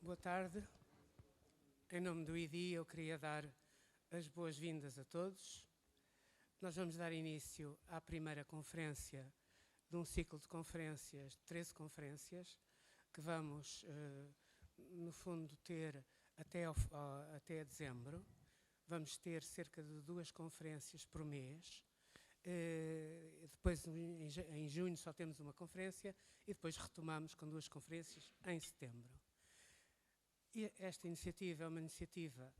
Boa tarde. Em nome do IDI, eu queria dar as boas-vindas a todos. Nós vamos dar início à primeira conferência de um ciclo de conferências, 13 conferências, que vamos, no fundo, ter até dezembro. Vamos ter cerca de 2 conferências por mês. Depois, em junho, só temos uma conferência e depois retomamos com 2 conferências em setembro. E esta iniciativa é uma iniciativa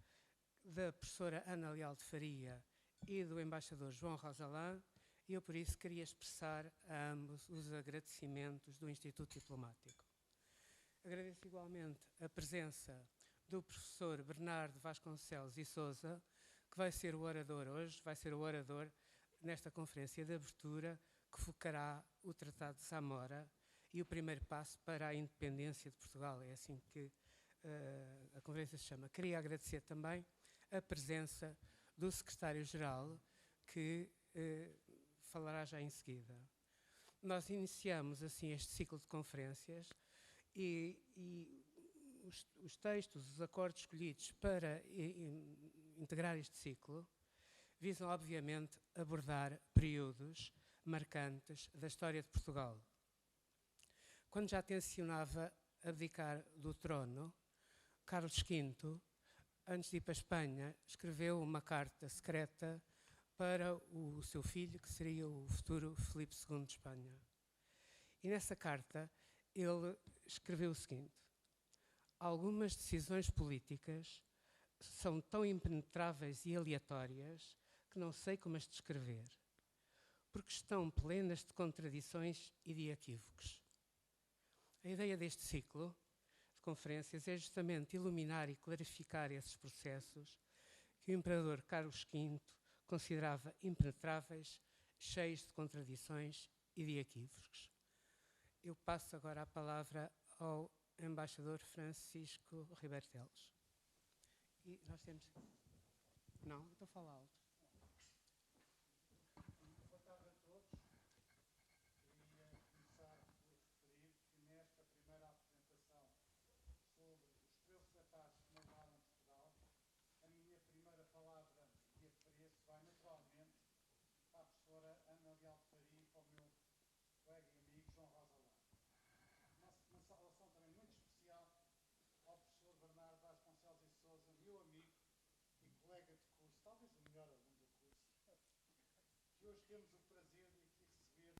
da professora Ana Leal de Faria e do embaixador João Rosalã, e eu por isso queria expressar a ambos os agradecimentos do Instituto Diplomático. Agradeço igualmente a presença do professor Bernardo Vasconcelos e Sousa, que vai ser o orador hoje, vai ser o orador nesta conferência de abertura que focará o Tratado de Zamora e o primeiro passo para a independência de Portugal. É assim que a conferência se chama. Queria agradecer também a presença do secretário-geral, que falará já em seguida. Nós iniciamos assim este ciclo de conferências e os textos, os acordos escolhidos para integrar este ciclo visam, obviamente, abordar períodos marcantes da história de Portugal. Quando já tencionava abdicar do trono, Carlos V, antes de ir para a Espanha, escreveu uma carta secreta para o seu filho, que seria o futuro Filipe II de Espanha. E nessa carta ele escreveu o seguinte: algumas decisões políticas são tão impenetráveis e aleatórias que não sei como as descrever, porque estão plenas de contradições e de equívocos. A ideia deste ciclo de conferências é justamente iluminar e clarificar esses processos que o imperador Carlos V considerava impenetráveis, cheios de contradições e de equívocos. Eu passo agora a palavra ao embaixador Francisco Ribeiro Teles. E nós temos... Não, estou a falar alto. Boa tarde a todos. Queria começar por referir que nesta primeira apresentação sobre os 13 tratados que moldaram Portugal, a minha primeira palavra de apreço vai naturalmente para a professora Ana Leal de Faria e para o meu colega e amigo João Rosalã. Uma saudação também muito especial ao professor Bernardo Vasconcelos e Sousa, meu amigo e colega de curso, talvez o melhor aluno do curso, que hoje temos o prazer de aqui receber.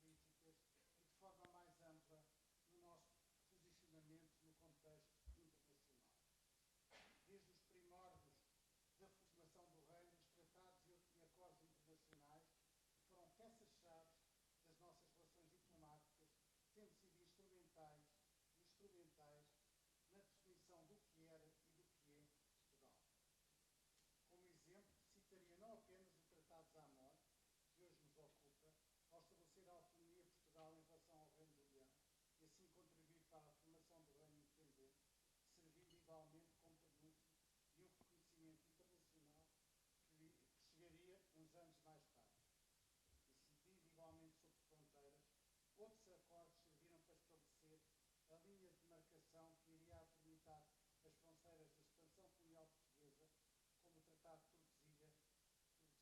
Políticas e de forma mais ampla no nosso posicionamento no contexto internacional. Desde os primórdios da formação do reino, os tratados e acordos internacionais foram peças-chave das nossas relações diplomáticas, tendo sido instrumentais na definição do que era e do que é Portugal. Como exemplo, citaria não apenas o Tratado de Zamora, que hoje nos ocupa, ao estabelecer a autonomia de Portugal em relação ao Reino de Leão e assim contribuir para a formação do Reino independente, servindo igualmente como prenúncio de um reconhecimento internacional que chegaria uns anos mais tarde. Decidido igualmente sobre fronteiras, outros acordos serviram para estabelecer a linha de demarcação que iria delimitar as fronteiras da expansão colonial portuguesa, como o Tratado de Tordesilhas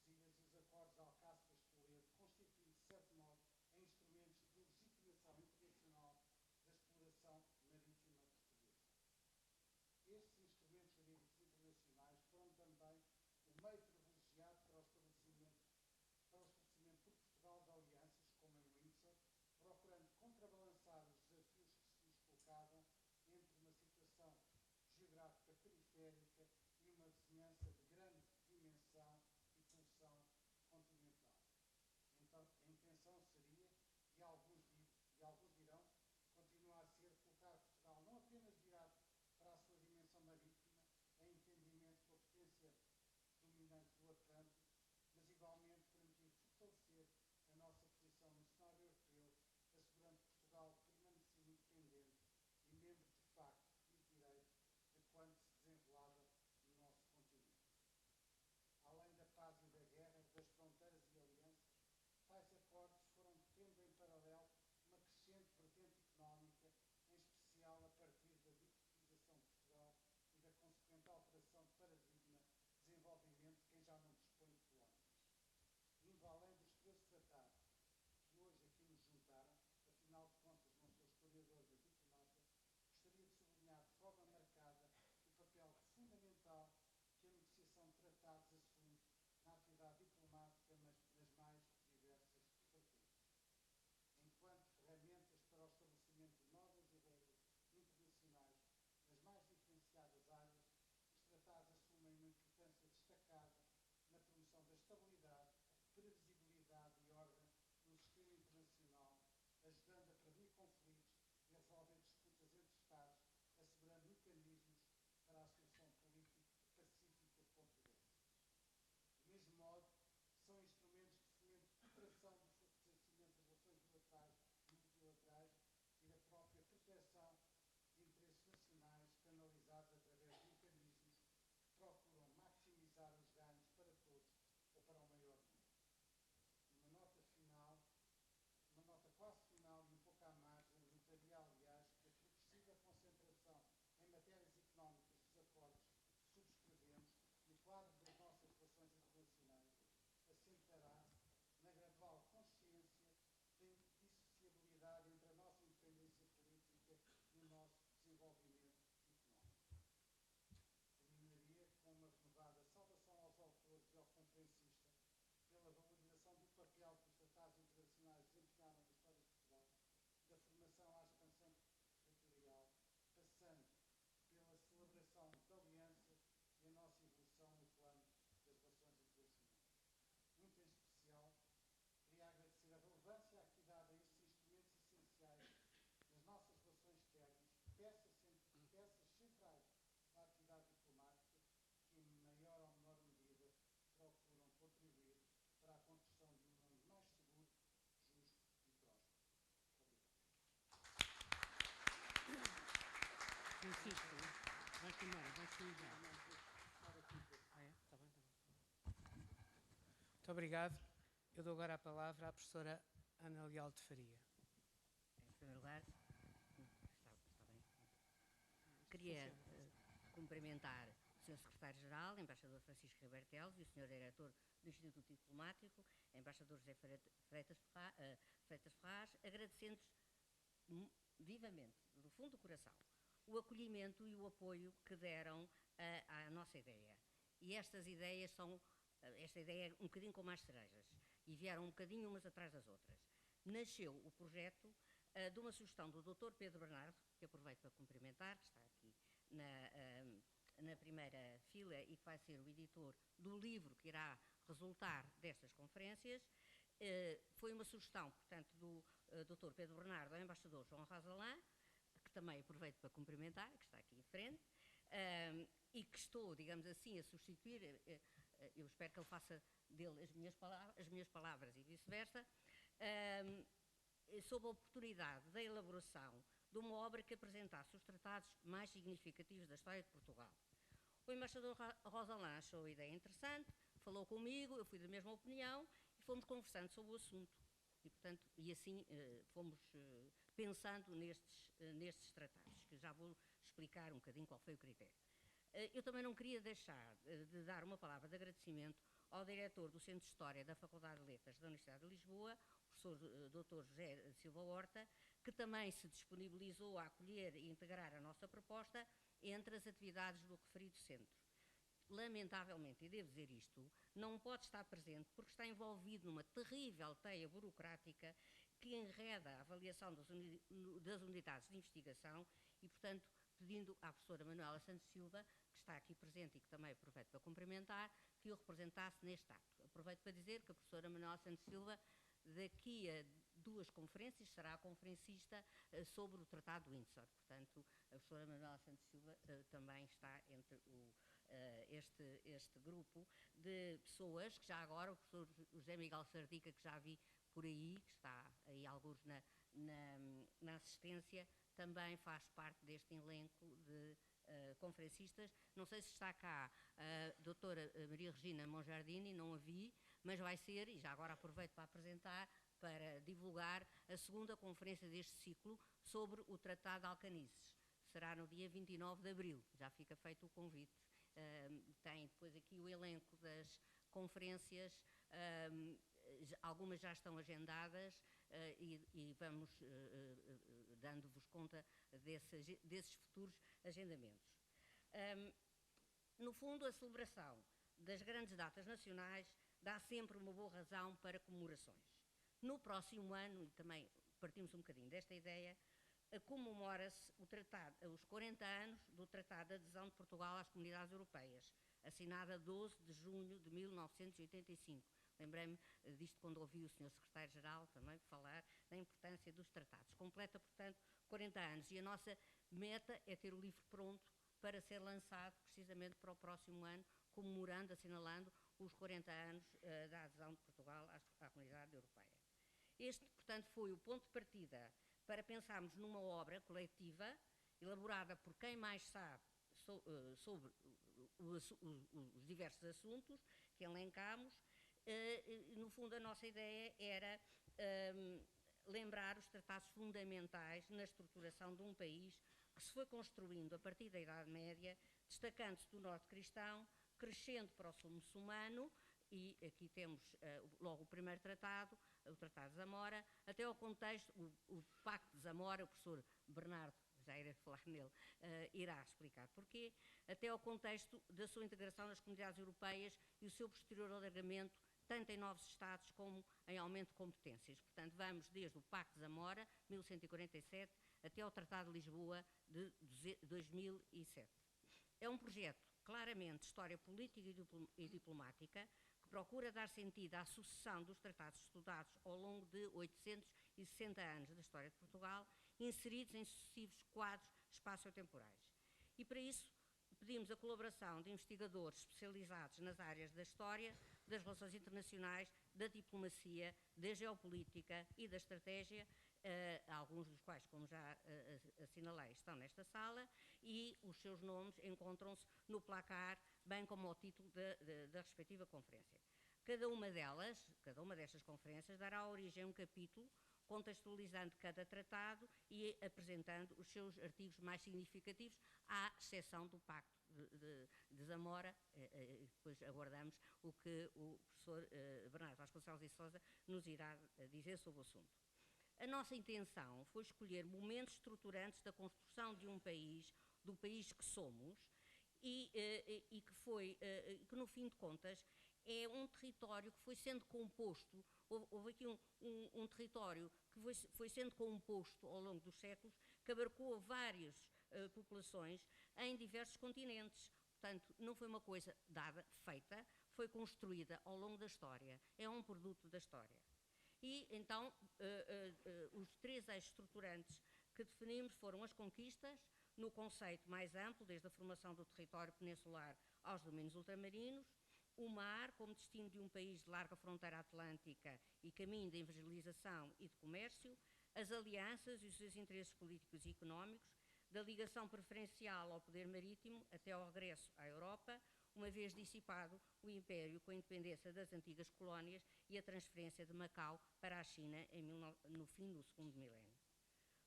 e os acordos de Alcáceres de Toledo, constituindo, de certo modo, a instrumentação Muito obrigado. Eu dou agora a palavra à professora Ana Leal de Faria. Em primeiro lugar, queria cumprimentar o Sr. Secretário-Geral, Embaixador Francisco Ribeiro Teles, e o Sr. Diretor do Instituto Diplomático, Embaixador José Freitas Ferraz, agradecendo-lhes vivamente, do fundo do coração, o acolhimento e o apoio que deram à nossa ideia. E esta ideia é um bocadinho como as cerejas, e vieram um bocadinho umas atrás das outras. Nasceu o projeto de uma sugestão do Dr. Pedro Bernardo, que aproveito para cumprimentar, que está aqui na primeira fila e que vai ser o editor do livro que irá resultar destas conferências. Foi uma sugestão, portanto, do Dr. Pedro Bernardo ao embaixador João Rosalã, que também aproveito para cumprimentar, que está aqui em frente, e que estou, digamos assim, a substituir, eu espero que ele faça dele as minhas palavras e vice-versa, sob a oportunidade da elaboração de uma obra que apresentasse os tratados mais significativos da história de Portugal. O embaixador Rosalã achou a ideia interessante, falou comigo, eu fui da mesma opinião e fomos conversando sobre o assunto. E, portanto, assim fomos pensando nestes tratados, que já vou explicar um bocadinho qual foi o critério. Eu também não queria deixar de dar uma palavra de agradecimento ao diretor do Centro de História da Faculdade de Letras da Universidade de Lisboa, professor Dr. José Silva Horta, que também se disponibilizou a acolher e integrar a nossa proposta entre as atividades do referido centro. Lamentavelmente, e devo dizer isto, não pode estar presente porque está envolvido numa terrível teia burocrática que enreda a avaliação das unidades de investigação e, portanto, pedindo à professora Manuela Santos Silva, que está aqui presente e que também aproveito para cumprimentar, que o representasse neste acto. Aproveito para dizer que a professora Manuela Santos Silva, daqui a 2 conferências, será a conferencista sobre o Tratado de Windsor. Portanto, a professora Manuela Santos Silva também está entre este grupo de pessoas que já agora, o professor José Miguel Sardica, que já vi por aí, que está aí alguns na assistência, também faz parte deste elenco de conferencistas. Não sei se está cá a doutora Maria Regina Monjardini, não a vi, mas vai ser, e já agora aproveito para apresentar, para divulgar a 2ª conferência deste ciclo sobre o Tratado de Alcanices. Será no dia 29 de abril, já fica feito o convite. Tem depois aqui o elenco das conferências, algumas já estão agendadas e vamos dando-vos conta desses futuros agendamentos. No fundo, a celebração das grandes datas nacionais dá sempre uma boa razão para comemorações. No próximo ano, e também partimos um bocadinho desta ideia, comemora-se os 40 anos do Tratado de Adesão de Portugal às Comunidades Europeias, assinada a 12 de junho de 1985. Lembrei-me disto quando ouvi o Sr. Secretário-Geral também falar da importância dos tratados. Completa, portanto, 40 anos e a nossa meta é ter o livro pronto para ser lançado precisamente para o próximo ano, comemorando, assinalando os 40 anos da adesão de Portugal à Comunidade Europeia. Este, portanto, foi o ponto de partida para pensarmos numa obra coletiva, elaborada por quem mais sabe sobre os diversos assuntos que elencámos. No fundo, a nossa ideia era lembrar os tratados fundamentais na estruturação de um país que se foi construindo a partir da Idade Média, destacando-se do norte cristão, crescendo para o sul muçulmano, e aqui temos logo o primeiro tratado, o Tratado de Zamora, até ao contexto, o Pacto de Zamora, o professor Bernardo, já irei falar nele, irá explicar porquê, até ao contexto da sua integração nas comunidades europeias e o seu posterior alargamento, tanto em novos Estados como em aumento de competências. Portanto, vamos desde o Pacto de Zamora, 1147, até ao Tratado de Lisboa, de 2007. É um projeto claramente de história política e diplomática, que procura dar sentido à sucessão dos tratados estudados ao longo de 860 anos da história de Portugal, inseridos em sucessivos quadros espaciotemporais. E para isso pedimos a colaboração de investigadores especializados nas áreas da história, das relações internacionais, da diplomacia, da geopolítica e da estratégia, alguns dos quais, como já assinalei, estão nesta sala, e os seus nomes encontram-se no placar, bem como ao título da respectiva conferência. Cada uma destas conferências dará origem a um capítulo contextualizando cada tratado e apresentando os seus artigos mais significativos, à exceção do Pacto de Zamora. Depois aguardamos o que o professor Bernardo Vasconcelos e Sousa nos irá dizer sobre o assunto. A nossa intenção foi escolher momentos estruturantes da construção de um país, do país que somos, e que no fim de contas é um território que foi sendo composto. Houve aqui um território que foi sendo composto ao longo dos séculos, que abarcou várias populações em diversos continentes. Portanto, não foi uma coisa dada, feita, foi construída ao longo da história. É um produto da história. E, então, os 3 eixos estruturantes que definimos foram as conquistas, no conceito mais amplo, desde a formação do território peninsular aos domínios ultramarinos, o mar como destino de um país de larga fronteira atlântica e caminho de evangelização e de comércio, as alianças e os seus interesses políticos e económicos, da ligação preferencial ao poder marítimo até ao regresso à Europa, uma vez dissipado o Império com a independência das antigas colónias e a transferência de Macau para a China no fim do segundo milénio.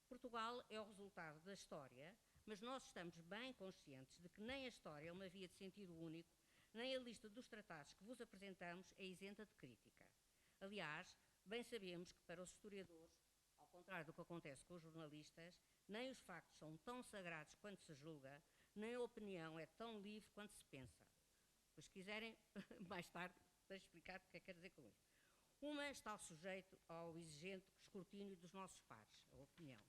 Portugal é o resultado da história, mas nós estamos bem conscientes de que nem a história é uma via de sentido único, nem a lista dos tratados que vos apresentamos é isenta de crítica. Aliás, bem sabemos que para os historiadores, ao contrário do que acontece com os jornalistas, nem os factos são tão sagrados quanto se julga, nem a opinião é tão livre quanto se pensa. Pois se quiserem, mais tarde, para explicar o que é que quer dizer com isto. Uma está sujeito ao exigente escrutínio dos nossos pares, a opinião,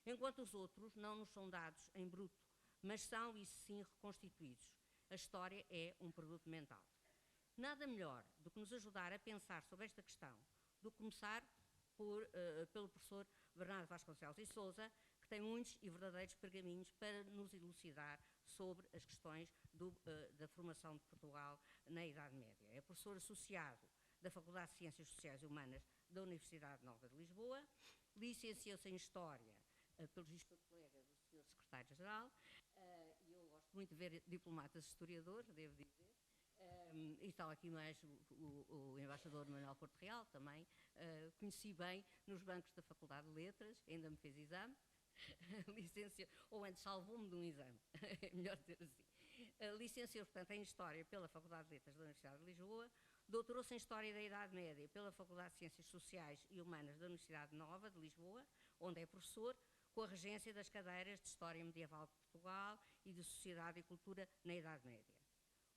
enquanto os outros não nos são dados em bruto, mas são, isso sim, reconstituídos. A história é um produto mental. Nada melhor do que nos ajudar a pensar sobre esta questão, do que começar pelo professor Bernardo Vasconcelos e Sousa, que tem muitos e verdadeiros pergaminhos para nos elucidar sobre as questões da formação de Portugal na Idade Média. É professor associado da Faculdade de Ciências Sociais e Humanas da Universidade Nova de Lisboa, licenciou-se em História, pelo visto colega do Sr. Secretário-Geral, e eu gosto muito de ver diplomatas historiadores, devo dizer, e está aqui mais o embaixador Manuel Porto Real, também conheci bem nos bancos da Faculdade de Letras, ainda me fez exame, ou antes salvou-me de um exame, é melhor dizer assim. Licenciou-se, portanto, em História pela Faculdade de Letras da Universidade de Lisboa, doutorou-se em História da Idade Média pela Faculdade de Ciências Sociais e Humanas da Universidade Nova de Lisboa, onde é professor, com a regência das cadeiras de História Medieval de Portugal e de Sociedade e Cultura na Idade Média.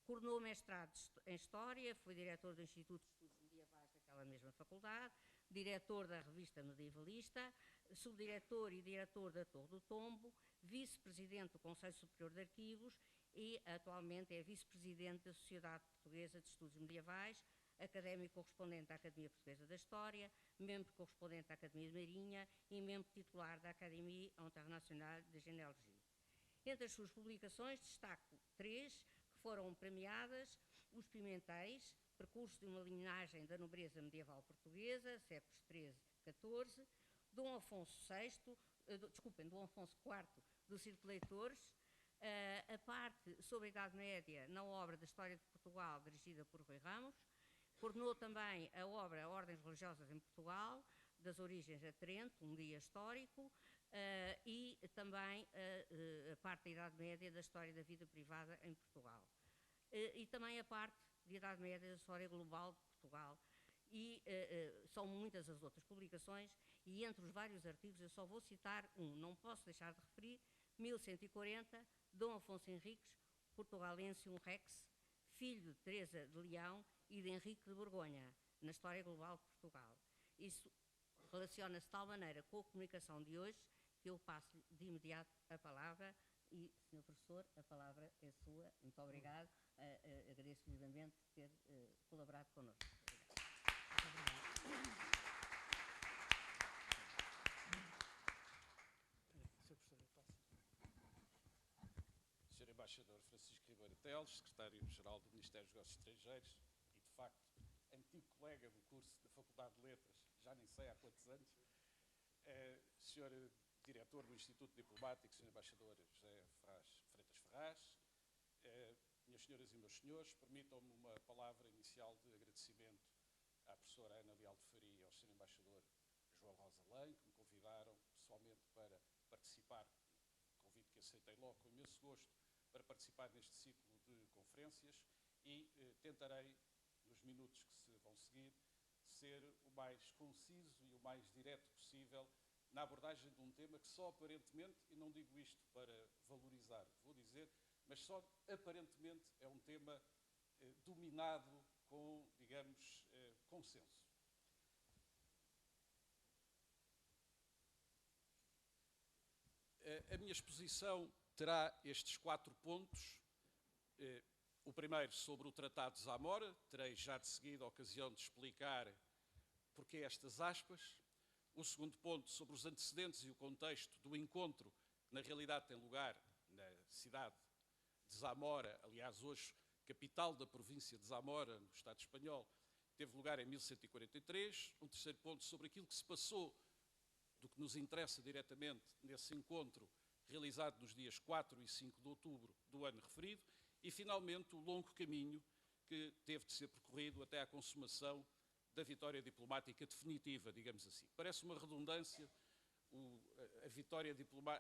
Coordenou mestrado em História, foi diretor do Instituto de Estudos Medievais daquela mesma faculdade, diretor da Revista Medievalista, subdiretor e diretor da Torre do Tombo, vice-presidente do Conselho Superior de Arquivos e atualmente é vice-presidente da Sociedade Portuguesa de Estudos Medievais, académico correspondente da Academia Portuguesa da História, membro correspondente da Academia de Marinha e membro titular da Académie Internationale de Généalogie. Entre as suas publicações destaco 3 que foram premiadas: Os Pimentéis, Percurso de uma linhagem da nobreza medieval portuguesa, séculos XIII-XIV, Dom Afonso IV do Círculo de Leitores, a parte sobre a Idade Média na obra da História de Portugal, dirigida por Rui Ramos. Coordenou também a obra Ordens Religiosas em Portugal, das origens a Trento, um guia histórico, e também a parte da Idade Média da História da Vida Privada em Portugal. E também a parte da Idade Média da História Global de Portugal. E são muitas as outras publicações, e entre os vários artigos eu só vou citar um, não posso deixar de referir, 1140, Dom Afonso Henriques, Portugalensium Rex, filho de Teresa de Leão e de Henrique de Borgonha, na História Global de Portugal. Isso relaciona-se de tal maneira com a comunicação de hoje que eu passo de imediato a palavra e, Sr. Professor, a palavra é sua. Muito obrigado. Agradeço vivamente ter colaborado connosco. Sr. Embaixador Francisco Ribeiro Teles, Secretário-Geral do Ministério dos Negócios Estrangeiros e, de facto, antigo colega do curso da Faculdade de Letras, já nem sei há quantos anos, Sr. Diretor do Instituto Diplomático, Sr. Embaixador José Freitas Ferraz, minhas senhoras e meus senhores, permitam-me uma palavra inicial de agradecimento à professora Ana Leal de Faria e ao Sr. Embaixador João Rosalém, que me convidaram pessoalmente para participar, convite que aceitei logo com imenso gosto, para participar neste ciclo de conferências e tentarei, nos minutos que se vão seguir, ser o mais conciso e o mais direto possível na abordagem de um tema que só aparentemente, e não digo isto para valorizar, vou dizer, mas só aparentemente é um tema dominado com, digamos, consenso. A minha exposição terá estes 4 pontos. O primeiro sobre o Tratado de Zamora, terei já de seguida a ocasião de explicar porque estas aspas. O segundo ponto sobre os antecedentes e o contexto do encontro, que na realidade tem lugar na cidade de Zamora, aliás hoje capital da província de Zamora, no Estado espanhol, teve lugar em 1143. Um terceiro ponto sobre aquilo que se passou, do que nos interessa diretamente nesse encontro, realizado nos dias 4 e 5 de outubro do ano referido. E, finalmente, o longo caminho que teve de ser percorrido até à consumação da vitória diplomática definitiva, digamos assim. Parece uma redundância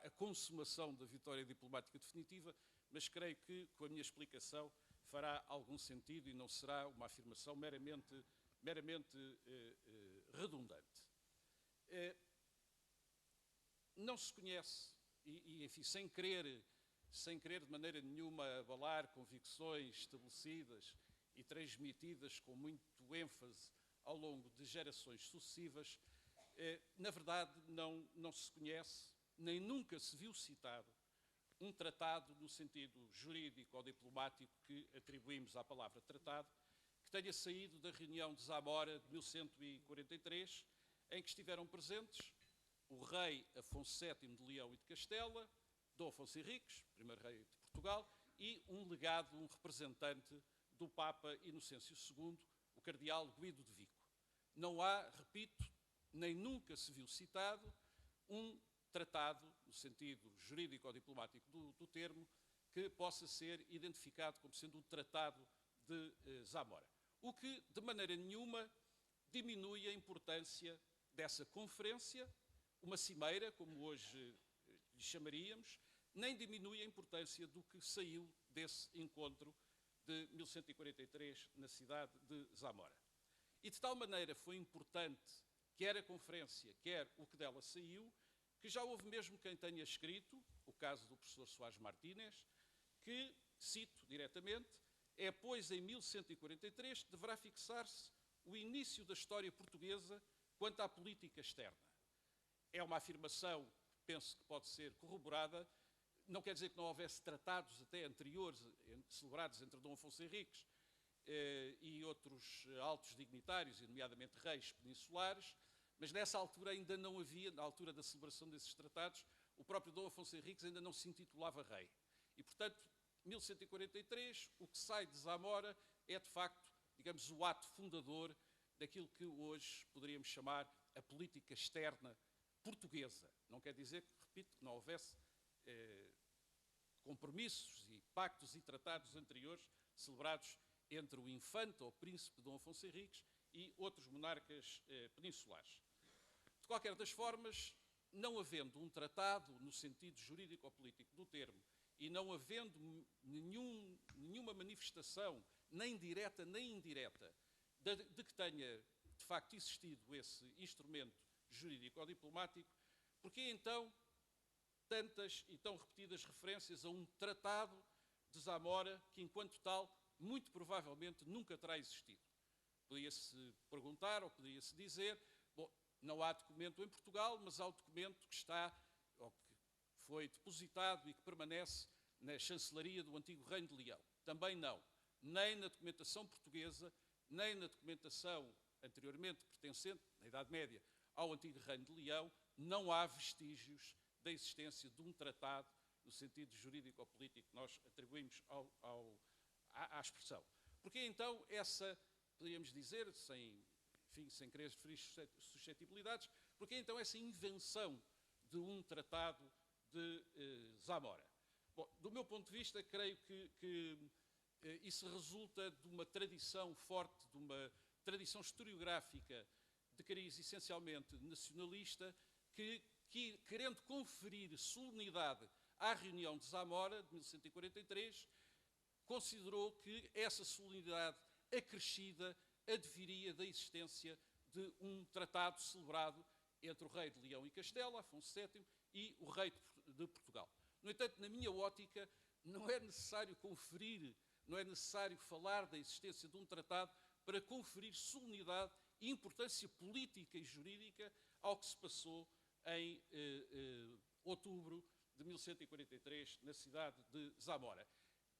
a consumação da vitória diplomática definitiva, mas creio que, com a minha explicação, fará algum sentido e não será uma afirmação meramente redundante. Não se conhece, enfim, sem querer de maneira nenhuma abalar convicções estabelecidas e transmitidas com muito ênfase ao longo de gerações sucessivas, na verdade não se conhece, nem nunca se viu citado, um tratado no sentido jurídico ou diplomático que atribuímos à palavra tratado, que tenha saído da reunião de Zamora de 1143, em que estiveram presentes o rei Afonso VII de Leão e de Castela, Dom Afonso Henriques, primeiro rei de Portugal, e um legado, um representante do Papa Inocêncio II, o cardeal Guido de Vico. Não há, repito, nem nunca se viu citado um tratado, no sentido jurídico ou diplomático do termo, que possa ser identificado como sendo o Tratado de Zamora. O que, de maneira nenhuma, diminui a importância dessa conferência, uma cimeira, como hoje lhe chamaríamos, nem diminui a importância do que saiu desse encontro de 1143 na cidade de Zamora. E de tal maneira foi importante, quer a conferência, quer o que dela saiu, que já houve mesmo quem tenha escrito, o caso do professor Soares Martínez, que, cito diretamente, é pois em 1143 que deverá fixar-se o início da história portuguesa quanto à política externa. É uma afirmação que penso que pode ser corroborada. Não quer dizer que não houvesse tratados até anteriores, celebrados entre Dom Afonso Henriques e outros altos dignitários, nomeadamente reis peninsulares, mas nessa altura ainda não havia, na altura da celebração desses tratados, o próprio Dom Afonso Henriques ainda não se intitulava rei. E, portanto, 1143, o que sai de Zamora é, de facto, digamos, o ato fundador daquilo que hoje poderíamos chamar a política externa portuguesa. Não quer dizer, repito, que não houvesse compromissos e pactos e tratados anteriores celebrados entre o infante ou príncipe Dom Afonso Henriques e outros monarcas peninsulares. De qualquer das formas, não havendo um tratado no sentido jurídico ou político do termo e não havendo nenhuma manifestação, nem direta nem indireta, de que tenha de facto existido esse instrumento jurídico ou diplomático, porque então tantas e tão repetidas referências a um tratado de Zamora que, enquanto tal, muito provavelmente nunca terá existido. Podia-se perguntar ou podia-se dizer, bom, não há documento em Portugal, mas há o documento que está, ou que foi depositado e que permanece na chancelaria do antigo Reino de Leão. Também não. Nem na documentação portuguesa, nem na documentação anteriormente pertencente, na Idade Média, ao antigo Reino de Leão, não há vestígios da existência de um tratado, no sentido jurídico ou político que nós atribuímos à expressão. Porque então essa, poderíamos dizer, sem querer referir suscetibilidades, Porque então essa invenção de um tratado de Zamora? Bom, do meu ponto de vista, creio que isso resulta de uma tradição forte, de uma tradição historiográfica de cariz essencialmente nacionalista, que querendo conferir solenidade à reunião de Zamora, de 1143, considerou que essa solenidade acrescida adviria da existência de um tratado celebrado entre o rei de Leão e Castela, Afonso VII, e o rei de Portugal. No entanto, na minha ótica, não é necessário conferir, não é necessário falar da existência de um tratado para conferir solenidade e importância política e jurídica ao que se passou em outubro de 1143, na cidade de Zamora.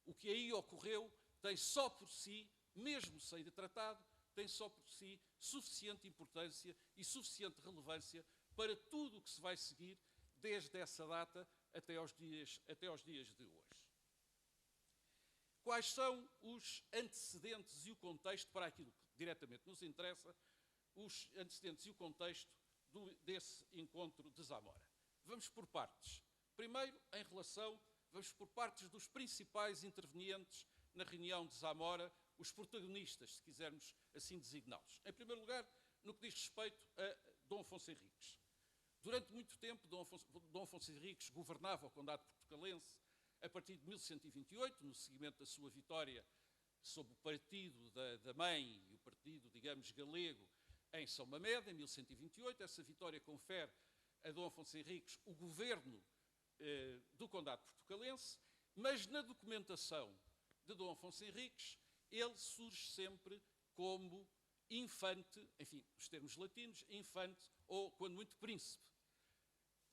O que aí ocorreu tem só por si, mesmo sem tratado, tem só por si suficiente importância e suficiente relevância para tudo o que se vai seguir desde essa data até aos dias de hoje. Quais são os antecedentes e o contexto, para aquilo que diretamente nos interessa, os antecedentes e o contexto desse encontro de Zamora? Vamos por partes. Primeiro, vamos por partes dos principais intervenientes na reunião de Zamora, os protagonistas, se quisermos assim designá-los. Em primeiro lugar, no que diz respeito a Dom Afonso Henriques. Durante muito tempo, Dom Afonso Henriques governava o Condado Portucalense a partir de 1128, no seguimento da sua vitória sob o partido da mãe e o partido, digamos, galego, em São Mamede, em 1128. Essa vitória confere a Dom Afonso Henriques o governo do Condado Portucalense, mas na documentação de Dom Afonso Henriques, ele surge sempre como infante, enfim, os termos latinos, infante ou, quando muito, príncipe.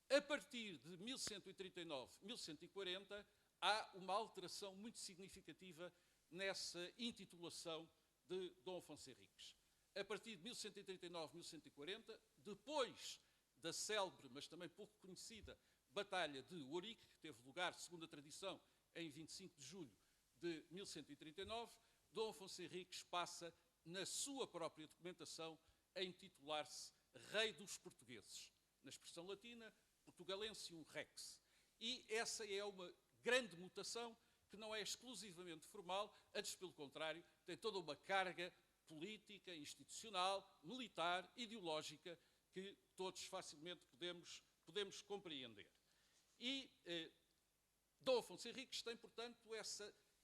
A partir de 1139, 1140, há uma alteração muito significativa nessa intitulação de Dom Afonso Henriques. A partir de 1139, 1140, depois da célebre, mas também pouco conhecida, Batalha de Ourique, que teve lugar, segundo a tradição, em 25 de julho de 1139, Dom Afonso Henriques passa, na sua própria documentação, a intitular-se Rei dos Portugueses. Na expressão latina, Portugalensium Rex. E essa é uma grande mutação que não é exclusivamente formal, antes, pelo contrário, tem toda uma carga política, institucional, militar, ideológica, que todos facilmente podemos compreender. E Dom Afonso Henriques tem, portanto,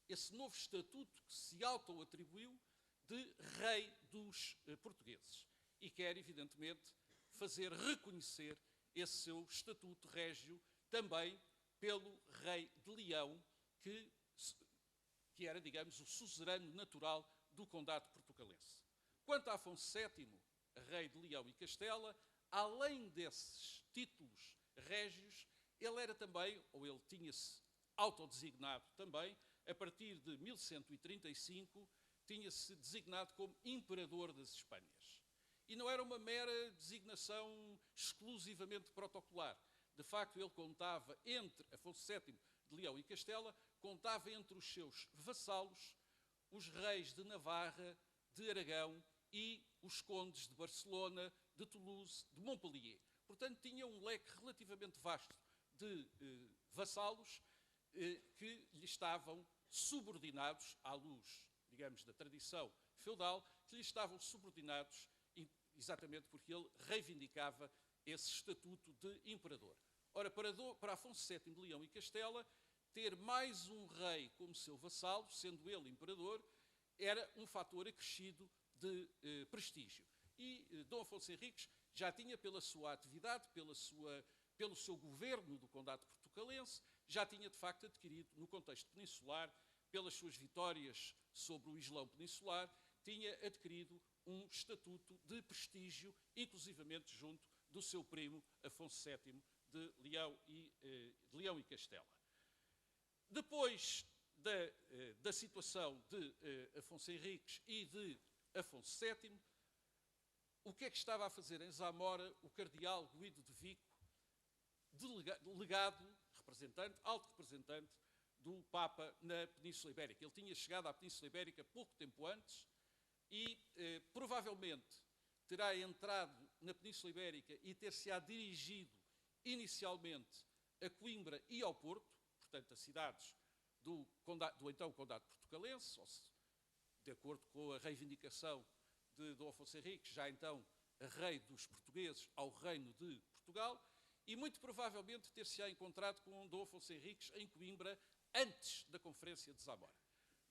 esse novo estatuto que se auto-atribuiu de Rei dos Portugueses. E quer, evidentemente, fazer reconhecer esse seu estatuto régio também pelo Rei de Leão, que era, digamos, o suzerano natural do Condado Portucalense. Quanto a Afonso VII, Rei de Leão e Castela, além desses títulos régios, ele era também, ou ele tinha-se autodesignado também, a partir de 1135, tinha-se designado como Imperador das Espanhas. E não era uma mera designação exclusivamente protocolar. De facto, ele contava entre Afonso VII de Leão e Castela, contava entre os seus vassalos os reis de Navarra, de Aragão e os condes de Barcelona, de Toulouse, de Montpellier. Portanto, tinha um leque relativamente vasto de vassalos que lhe estavam subordinados, à luz, digamos, da tradição feudal, que lhe estavam subordinados exatamente porque ele reivindicava esse estatuto de imperador. Ora, para Afonso VII de Leão e Castela, ter mais um rei como seu vassalo, sendo ele imperador, era um fator acrescido de prestígio. E Dom Afonso Henriques já tinha, pela sua atividade, pelo seu governo do Condado Portucalense, já tinha, de facto, adquirido, no contexto peninsular, pelas suas vitórias sobre o Islão peninsular, tinha adquirido um estatuto de prestígio, inclusivamente junto do seu primo Afonso VII de Leão e Castela. Depois da situação de Afonso Henriques e de Afonso VII, o que é que estava a fazer em Zamora o cardeal Guido de Vico, delegado, alto representante do Papa na Península Ibérica? Ele tinha chegado à Península Ibérica pouco tempo antes e provavelmente terá entrado na Península Ibérica e ter-se-á dirigido inicialmente a Coimbra e ao Porto, portanto, a cidades do então Condado Portucalense, de acordo com a reivindicação de Dom Afonso Henriques, já então rei dos portugueses ao Reino de Portugal, e muito provavelmente ter-se-á encontrado com Dom Afonso Henriques em Coimbra antes da Conferência de Zamora.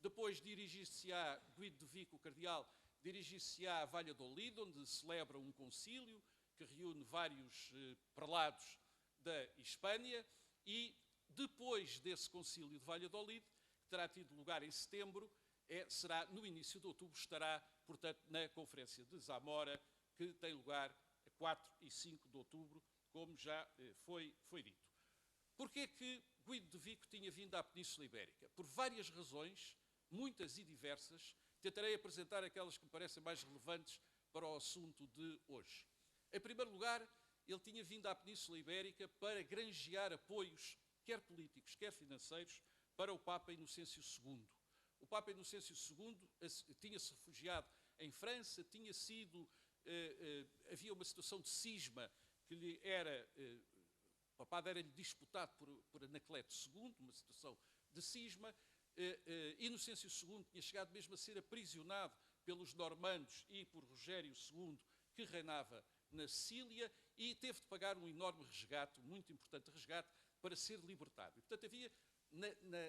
Depois dirigir-se-á Guido de Vico, o cardeal, dirigir-se-á a Valladolid, onde celebra um concílio que reúne vários prelados da Hispânia, e depois desse concílio de Valladolid, que terá tido lugar em setembro, será no início de outubro, estará, portanto, na Conferência de Zamora, que tem lugar a 4 e 5 de outubro, como já foi dito. Porquê que Guido de Vico tinha vindo à Península Ibérica? Por várias razões, muitas e diversas. Tentarei apresentar aquelas que me parecem mais relevantes para o assunto de hoje. Em primeiro lugar, ele tinha vindo à Península Ibérica para granjear apoios, quer políticos, quer financeiros, para o Papa Inocêncio II. O Papa Inocêncio II tinha-se refugiado em França, havia uma situação de cisma que lhe era... O papado era-lhe disputado por Anacleto II, uma situação de cisma. Inocêncio II tinha chegado mesmo a ser aprisionado pelos normandos e por Rogério II, que reinava na Sicília, e teve de pagar um enorme resgate, um muito importante resgate, para ser libertado. E, portanto, havia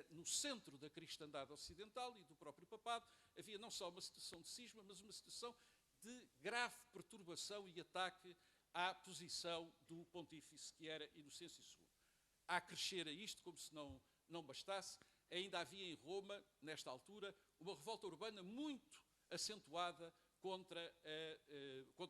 no centro da cristandade ocidental e do próprio papado, havia não só uma situação de cisma, mas uma situação de grave perturbação e ataque à posição do pontífice, que era Inocêncio II. A crescer a isto, como se não bastasse, ainda havia em Roma, nesta altura, uma revolta urbana muito acentuada contra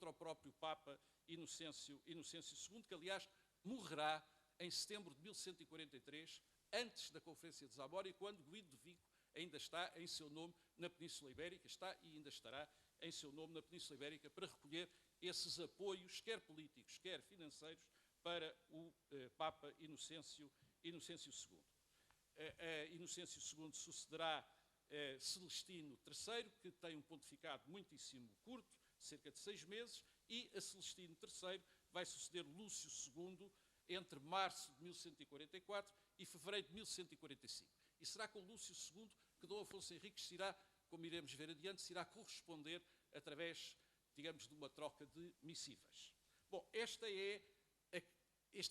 o próprio Papa Inocêncio II, que, aliás, morrerá em setembro de 1143, antes da Conferência de Zamora, e quando Guido de Vico ainda está em seu nome na Península Ibérica, está e ainda estará em seu nome na Península Ibérica para recolher esses apoios, quer políticos, quer financeiros, para o Papa Inocêncio II. Inocêncio II sucederá Celestino III, que tem um pontificado muitíssimo curto, cerca de 6 meses, e a Celestino III vai suceder Lúcio II entre março de 1144 e fevereiro de 1145. E será com Lúcio II que Dom Afonso Henriques se irá, como iremos ver adiante, se irá corresponder através, digamos, de uma troca de missivas. Bom, este é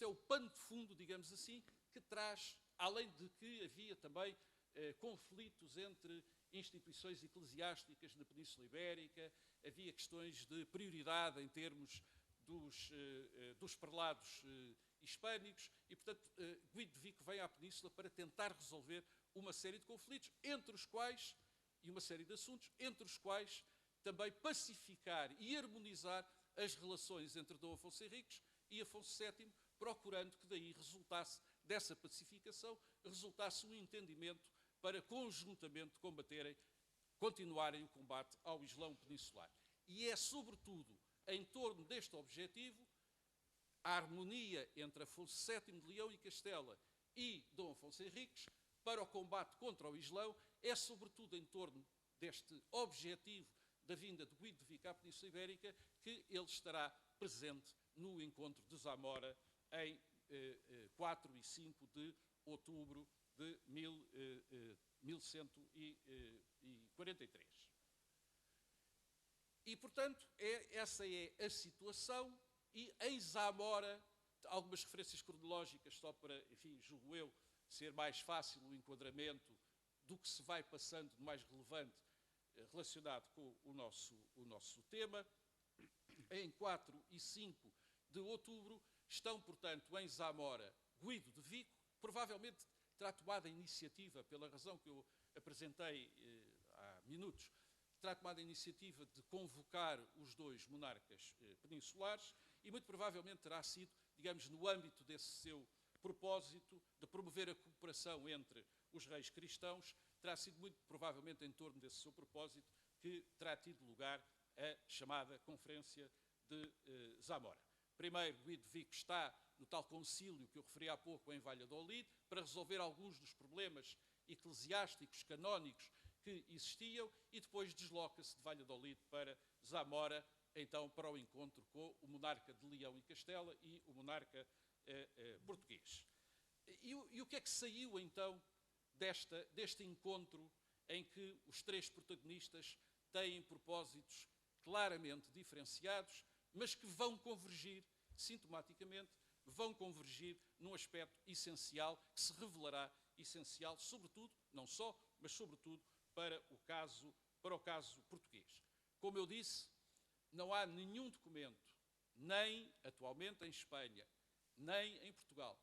o pano de fundo, digamos assim, que traz, além de que havia também conflitos entre instituições eclesiásticas na Península Ibérica, havia questões de prioridade em termos dos prelados hispânicos, e, portanto, Guido de Vico vem à Península para tentar resolver uma série de conflitos, entre os quais, e uma série de assuntos, entre os quais também pacificar e harmonizar as relações entre Dom Afonso Henriques e Afonso VII, procurando que daí resultasse, dessa pacificação, resultasse um entendimento para conjuntamente continuarem o combate ao Islão peninsular. E é, sobretudo, em torno deste objetivo, a harmonia entre Afonso VII de Leão e Castela e Dom Afonso Henriques, para o combate contra o Islão, é sobretudo em torno deste objetivo da vinda de Guido de Vico à Península Ibérica que ele estará presente no encontro de Zamora em 4 e 5 de outubro de 1143. E, portanto, essa é a situação, e em Zamora, algumas referências cronológicas, só para, enfim, julgo eu, ser mais fácil o enquadramento do que se vai passando de mais relevante relacionado com o nosso tema. Em 4 e 5 de outubro estão, portanto, em Zamora, Guido de Vico, provavelmente terá tomado a iniciativa, pela razão que eu apresentei há minutos, terá tomado a iniciativa de convocar os dois monarcas peninsulares, e muito provavelmente terá sido, digamos, no âmbito desse seu propósito de promover a cooperação entre os reis cristãos, terá sido muito provavelmente em torno desse seu propósito que terá tido lugar a chamada Conferência de Zamora. Primeiro, Guido de Vico está no tal concílio que eu referi há pouco em Valladolid, para resolver alguns dos problemas eclesiásticos, canónicos que existiam, e depois desloca-se de Valladolid para Zamora então para o encontro com o monarca de Leão e Castela e o monarca português. E o que é que saiu então deste encontro em que os três protagonistas têm propósitos claramente diferenciados, mas que vão convergir, sintomaticamente, vão convergir num aspecto essencial, que se revelará essencial, sobretudo, não só, mas sobretudo para o caso português. Como eu disse, não há nenhum documento, nem atualmente em Espanha, nem em Portugal,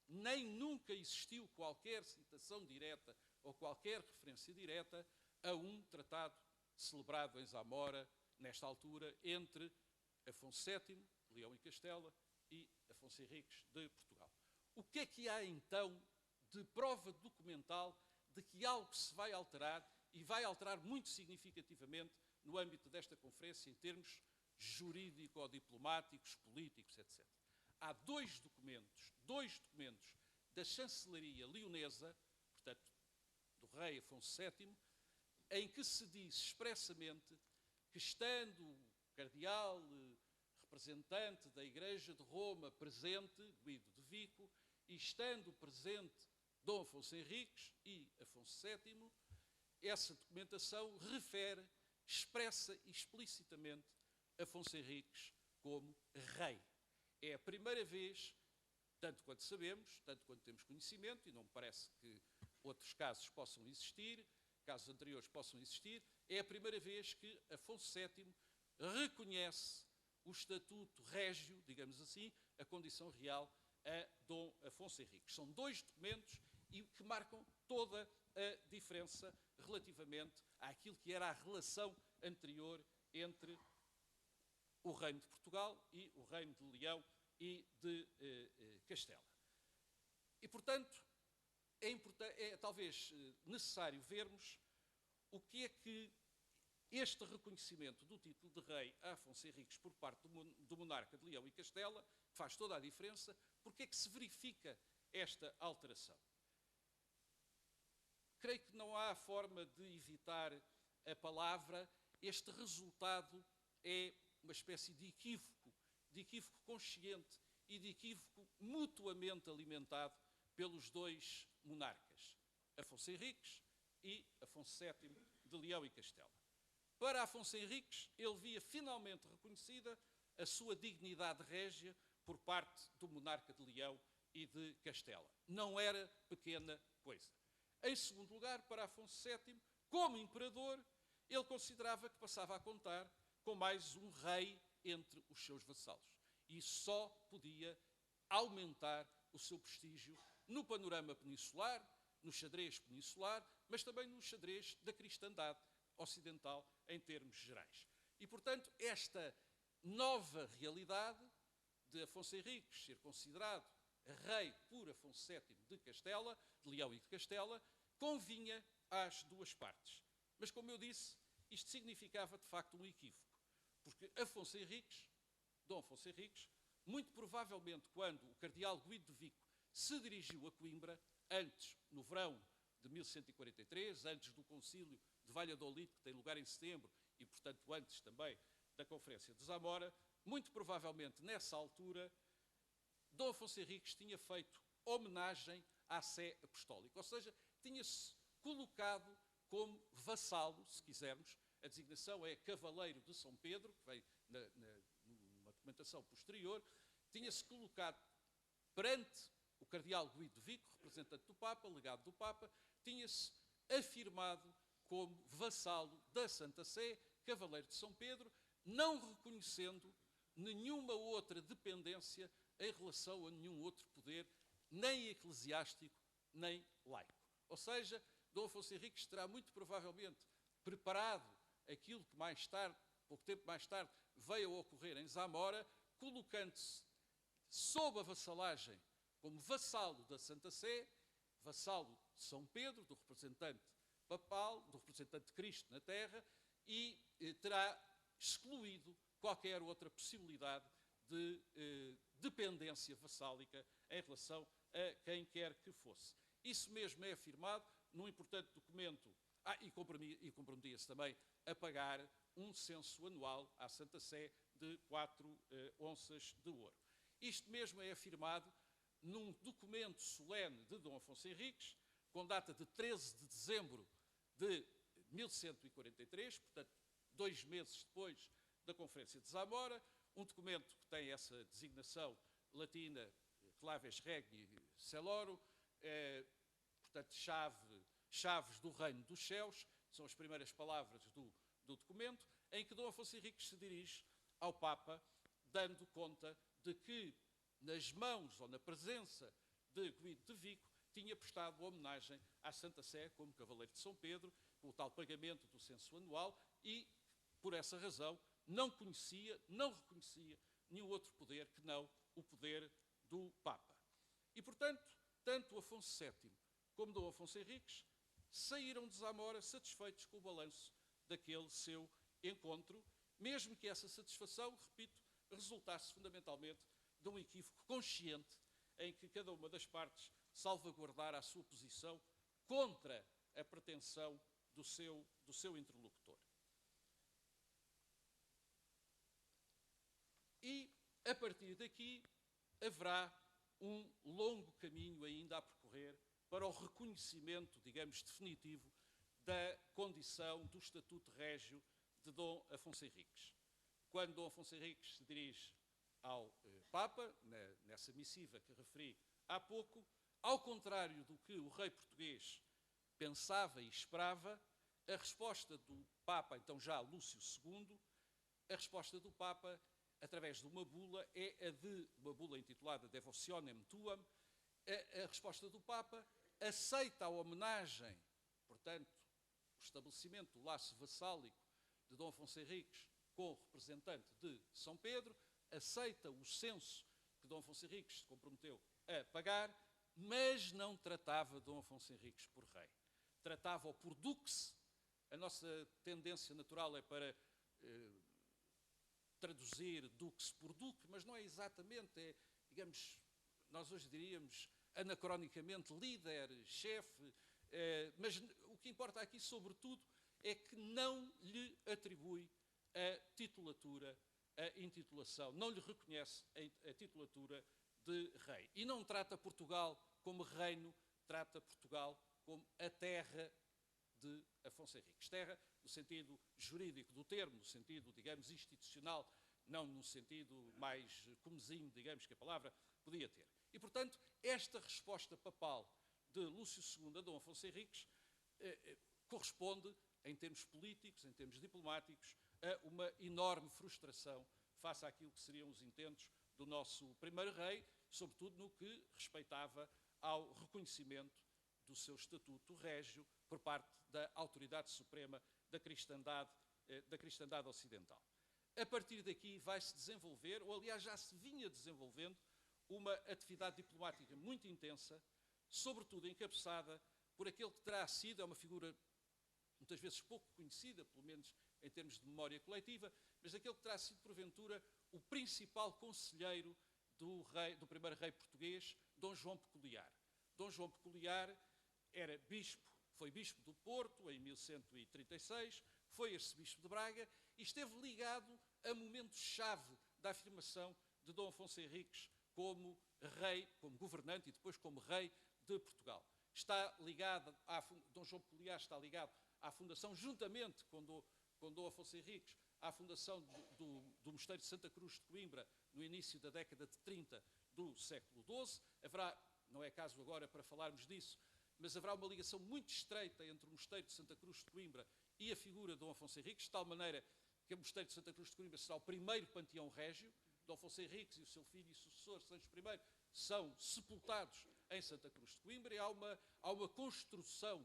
nem nunca existiu qualquer citação direta ou qualquer referência direta a um tratado celebrado em Zamora, nesta altura, entre Afonso VII, Leão e Castela, e Afonso Henriques de Portugal. O que é que há então de prova documental de que algo se vai alterar e vai alterar muito significativamente no âmbito desta conferência em termos jurídico-diplomáticos, políticos, etc. Há dois documentos da chancelaria leonesa, portanto, do rei Afonso VII, em que se diz expressamente que, estando o cardeal representante da Igreja de Roma presente, Guido de Vico, e estando presente Dom Afonso Henriques e Afonso VII, essa documentação refere, expressa explicitamente Afonso Henriques como rei. É a primeira vez, tanto quanto sabemos, tanto quanto temos conhecimento, e não me parece que outros casos possam existir, casos anteriores possam existir, é a primeira vez que Afonso VII reconhece o estatuto régio, digamos assim, a condição real a Dom Afonso Henriques. São dois documentos que marcam toda a diferença relativamente àquilo que era a relação anterior entre o Reino de Portugal e o Reino de Leão e de Castela. E, portanto, é talvez necessário vermos o que é que este reconhecimento do título de rei a Afonso Henriques por parte do monarca de Leão e Castela, que faz toda a diferença, porque é que se verifica esta alteração. Creio que não há forma de evitar a palavra. Este resultado é uma espécie de equívoco consciente e de equívoco mutuamente alimentado pelos dois monarcas, Afonso Henriques e Afonso VII de Leão e Castela. Para Afonso Henriques, ele via finalmente reconhecida a sua dignidade régia por parte do monarca de Leão e de Castela. Não era pequena coisa. Em segundo lugar, para Afonso VII, como imperador, ele considerava que passava a contar com mais um rei entre os seus vassalos. E isso só podia aumentar o seu prestígio no panorama peninsular, no xadrez peninsular, mas também no xadrez da cristandade ocidental em termos gerais. E, portanto, esta nova realidade de Afonso Henriques ser considerado rei por Afonso VII de Castela, de Leão e de Castela, convinha às duas partes. Mas, como eu disse, isto significava de facto um equívoco, porque Afonso Henriques, Dom Afonso Henriques, muito provavelmente quando o cardeal Guido de Vico se dirigiu a Coimbra, antes, no verão de 1143, antes do concílio de Valladolid, que tem lugar em setembro, e portanto antes também da Conferência de Zamora, muito provavelmente nessa altura, Dom Afonso Henriques tinha feito homenagem à Sé Apostólica, ou seja, tinha-se colocado como vassalo, se quisermos, a designação é cavaleiro de São Pedro, que vem numa documentação posterior, tinha-se colocado perante o cardeal Guido de Vico, representante do Papa, legado do Papa, tinha-se afirmado como vassalo da Santa Sé, cavaleiro de São Pedro, não reconhecendo nenhuma outra dependência em relação a nenhum outro poder, nem eclesiástico, nem laico. Ou seja, Dom Afonso Henriques terá muito provavelmente preparado aquilo que mais tarde, pouco tempo mais tarde, veio a ocorrer em Zamora, colocando-se sob a vassalagem como vassalo da Santa Sé, vassalo de São Pedro, do representante papal, do representante de Cristo na terra, e terá excluído qualquer outra possibilidade de dependência vassálica em relação a quem quer que fosse. Isso mesmo é afirmado num importante documento E comprometia-se também a pagar um censo anual à Santa Sé de 4 onças de ouro. Isto mesmo é afirmado num documento solene de Dom Afonso Henriques, com data de 13 de dezembro de 1143, portanto, 2 meses depois da Conferência de Zamora, um documento que tem essa designação latina, claves regni celoro, portanto, chaves do reino dos céus, são as primeiras palavras do documento, em que Dom Afonso Henriques se dirige ao Papa, dando conta de que, nas mãos ou na presença de Guido de Vico, tinha prestado homenagem à Santa Sé como cavaleiro de São Pedro, com o tal pagamento do censo anual, e, por essa razão, não reconhecia nenhum outro poder que não o poder do Papa. E, portanto, tanto Afonso VII como Dom Afonso Henriques saíram de Zamora satisfeitos com o balanço daquele seu encontro, mesmo que essa satisfação, repito, resultasse fundamentalmente de um equívoco consciente em que cada uma das partes salvaguardara a sua posição contra a pretensão do seu interlocutor. E, a partir daqui, haverá um longo caminho ainda a percorrer para o reconhecimento, digamos, definitivo da condição do Estatuto Régio de Dom Afonso Henriques. Quando Dom Afonso Henriques se dirige ao Papa, nessa missiva que referi há pouco, ao contrário do que o rei português pensava e esperava, a resposta do Papa, então já Lúcio II, a resposta do Papa, através de uma bula, é a de uma bula intitulada Devotionem Tuam. A resposta do Papa aceita a homenagem, portanto, o estabelecimento do laço vassálico de Dom Afonso Henriques com o representante de São Pedro, aceita o censo que Dom Afonso Henriques se comprometeu a pagar, mas não tratava Dom Afonso Henriques por rei. Tratava-o por dux. A nossa tendência natural é para traduzir dux por duque, mas não é exatamente, digamos, nós hoje diríamos anacronicamente líder, chefe, mas o que importa aqui, sobretudo, é que não lhe atribui a titulatura, a intitulação, não lhe reconhece a titulatura de rei. E não trata Portugal como reino, trata Portugal como a terra de Afonso Henriques. Terra no sentido jurídico do termo, no sentido, digamos, institucional, não no sentido mais comezinho, digamos, que a palavra podia ter. E, portanto, esta resposta papal de Lúcio II a Dom Afonso Henriques corresponde, em termos políticos, em termos diplomáticos, a uma enorme frustração face àquilo que seriam os intentos do nosso primeiro rei, sobretudo no que respeitava ao reconhecimento do seu estatuto régio por parte da autoridade suprema da cristandade ocidental. A partir daqui vai-se desenvolver, ou aliás já se vinha desenvolvendo, uma atividade diplomática muito intensa, sobretudo encabeçada por aquele que terá sido, é uma figura muitas vezes pouco conhecida, pelo menos em termos de memória coletiva, mas aquele que terá sido, porventura, o principal conselheiro do primeiro rei português, Dom João Peculiar. Dom João Peculiar foi bispo do Porto em 1136, foi arcebispo de Braga e esteve ligado a momentos-chave da afirmação de Dom Afonso Henriques como rei, como governante e depois como rei de Portugal. Dom João Peculiar está ligado à fundação, juntamente com Dom Afonso Henriques, à fundação do Mosteiro de Santa Cruz de Coimbra, no início da década de 30 do século XII. Não é caso agora para falarmos disso, mas haverá uma ligação muito estreita entre o Mosteiro de Santa Cruz de Coimbra e a figura de Dom Afonso Henriques, de tal maneira que o Mosteiro de Santa Cruz de Coimbra será o primeiro panteão régio. Dom Afonso Henriques e o seu filho e sucessor, Sancho I, são sepultados em Santa Cruz de Coimbra, e há uma construção,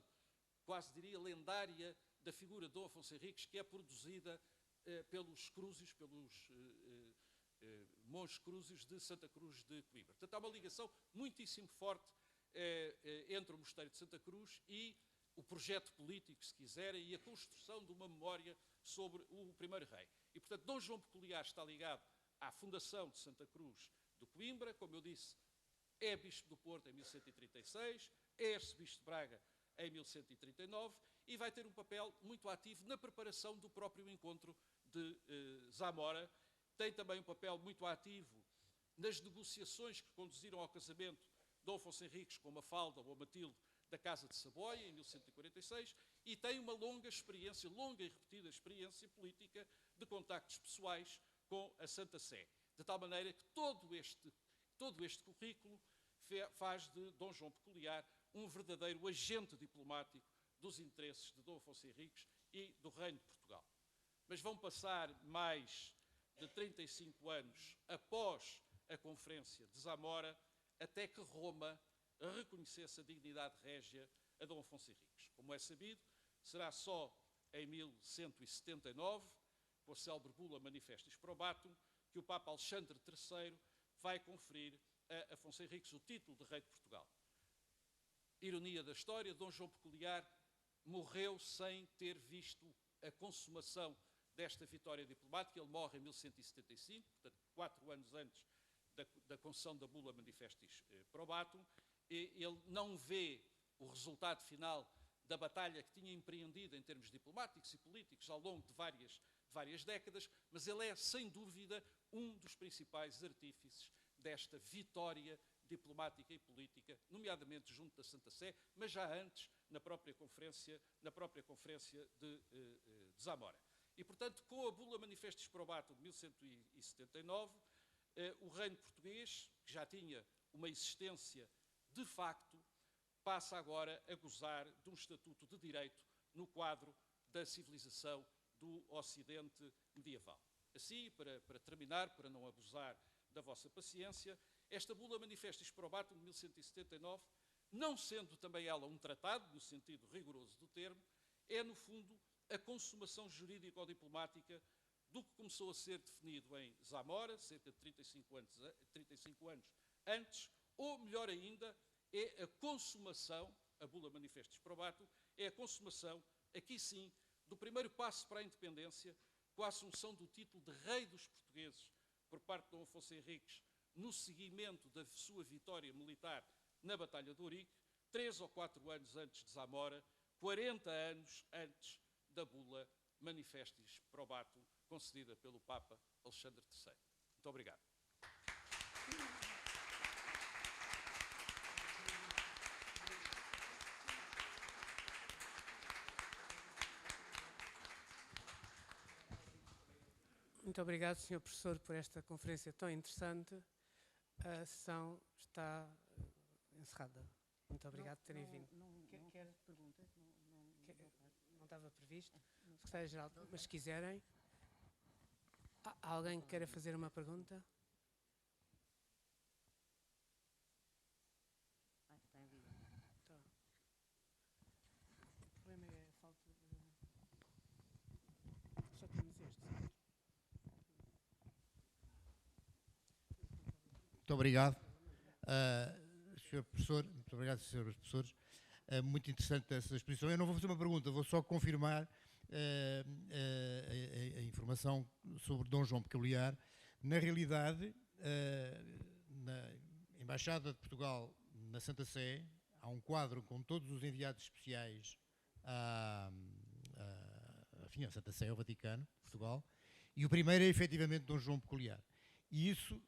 quase diria lendária, da figura de Dom Afonso Henriques, que é produzida pelos crúzios, pelos monges crúzios de Santa Cruz de Coimbra. Portanto, há uma ligação muitíssimo forte entre o Mosteiro de Santa Cruz e o projeto político, se quiserem, e a construção de uma memória sobre o primeiro rei. E, portanto, Dom João Peculiar está ligado à fundação de Santa Cruz de Coimbra, como eu disse, é bispo do Porto em 1136, é arcebispo de Braga em 1139, e vai ter um papel muito ativo na preparação do próprio encontro de Zamora. Tem também um papel muito ativo nas negociações que conduziram ao casamento de Dom Afonso Henriques com Mafalda ou Matilde da Casa de Saboia, em 1146, e tem uma longa experiência, longa e repetida experiência política de contactos pessoais com a Santa Sé. De tal maneira que todo este currículo faz de Dom João Peculiar um verdadeiro agente diplomático dos interesses de Dom Afonso Henriques e do Reino de Portugal. Mas vão passar mais de 35 anos após a Conferência de Zamora até que Roma reconhecesse a dignidade régia a Dom Afonso Henriques. Como é sabido, será só em 1179, com a célebre bula Manifestis Probatum, que o Papa Alexandre III vai conferir a Afonso Henriques o título de Rei de Portugal. Ironia da história, Dom João Peculiar morreu sem ter visto a consumação desta vitória diplomática. Ele morre em 1175, portanto, 4 anos antes da concessão da bula Manifestis Probatum. Ele não vê o resultado final da batalha que tinha empreendido em termos diplomáticos e políticos ao longo de várias décadas, mas ele é, sem dúvida, um dos principais artífices desta vitória diplomática e política, nomeadamente junto da Santa Sé, mas já antes na própria conferência de Zamora. E, portanto, com a bula Manifestis Probatum de 1179, o reino português, que já tinha uma existência de facto, passa agora a gozar de um estatuto de direito no quadro da civilização do Ocidente medieval. Assim, para terminar, para não abusar da vossa paciência, esta bula Manifestis Probatum de 1179, não sendo também ela um tratado, no sentido rigoroso do termo, é, no fundo, a consumação jurídico-diplomática do que começou a ser definido em Zamora, cerca de 35 anos antes, ou, melhor ainda, é a consumação, a bula Manifestis Probatum, é a consumação, aqui sim, do primeiro passo para a independência, com a assunção do título de Rei dos Portugueses por parte de Dom Afonso Henriques, no seguimento da sua vitória militar na Batalha de Ourique, 3 ou 4 anos antes de Zamora, 40 anos antes da bula Manifestis Probatum, concedida pelo Papa Alexandre III. Muito obrigado. Muito obrigado, Sr. Professor, por esta conferência tão interessante. A sessão está encerrada. Muito obrigado por terem vindo. Quer perguntas? Não estava previsto. Secretário-Geral, mas se quiserem. Há alguém que queira fazer uma pergunta? Está em vídeo. Tá. O problema é a falta de... Só temos este. Muito obrigado, Sr. Professor. Muito obrigado, Srs. Professores. Muito interessante essa exposição. Eu não vou fazer uma pergunta, vou só confirmar a informação sobre Dom João Peculiar. Na realidade, na Embaixada de Portugal na Santa Sé, há um quadro com todos os enviados especiais à Santa Sé, ao Vaticano, Portugal, e o primeiro é efetivamente Dom João Peculiar. E isso,